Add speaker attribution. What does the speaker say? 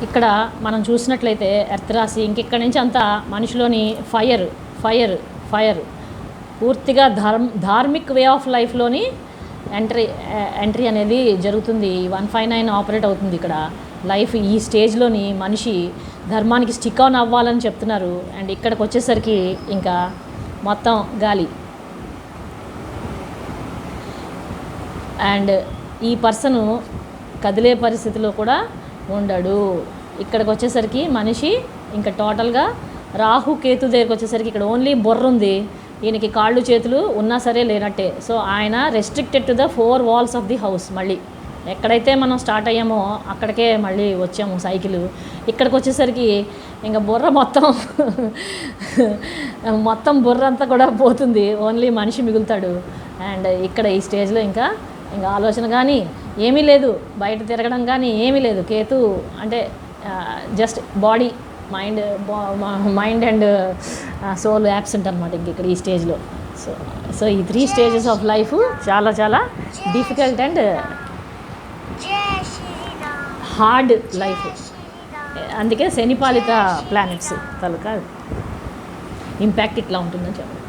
Speaker 1: ఇక్కడ మనం చూసినట్లయితే ఎర్త్ రాశి ఇంకెక్కడి నుంచి అంతా మనిషిలోని ఫైర్ ఫైర్ ఫైర్ పూర్తిగా ధార్మిక్ వే ఆఫ్ లైఫ్లోని ఎంట్రీ అనేది జరుగుతుంది. 159 ఆపరేట్ అవుతుంది ఇక్కడ. లైఫ్ ఈ స్టేజ్లోని మనిషి ధర్మానికి స్టిక్ ఆన్ అవ్వాలని చెప్తున్నారు. అండ్ ఇక్కడికి వచ్చేసరికి ఇంకా మొత్తం గాలి. అండ్ ఈ పర్సను కదిలే పరిస్థితిలో కూడా ఉండడు. ఇక్కడికి వచ్చేసరికి మనిషి ఇంకా టోటల్గా రాహు కేతు దగ్గరికి వచ్చేసరికి ఇక్కడ ఓన్లీ బుర్ర ఉంది, ఈయనకి కాళ్ళు చేతులు ఉన్నా సరే లేనట్టే. సో ఆయన restricted to the 4 walls of the house. మళ్ళీ ఎక్కడైతే మనం స్టార్ట్ అయ్యామో అక్కడికే మళ్ళీ వచ్చాము సైకిల్. ఇక్కడికి వచ్చేసరికి ఇంకా బుర్ర మొత్తం బుర్ర అంతా కూడా పోతుంది, ఓన్లీ మనిషి మిగులుతాడు. అండ్ ఇక్కడ ఈ స్టేజ్లో ఇంకా ఆలోచన కానీ ఏమీ లేదు, బయట తిరగడం కానీ ఏమీ లేదు. కేతు అంటే just body mind and soul absent అనమాట ఇంక ఇక్కడ ఈ స్టేజ్లో. సో ఈ 3 స్టేజెస్ ఆఫ్ లైఫ్ చాలా చాలా డిఫికల్ట్ అండ్ హార్డ్ లైఫ్. అందుకే శనిపాలిత ప్లానెట్స్ తలక ఇంపాక్ట్ ఇట్లా ఉంటుందని చెప్పండి.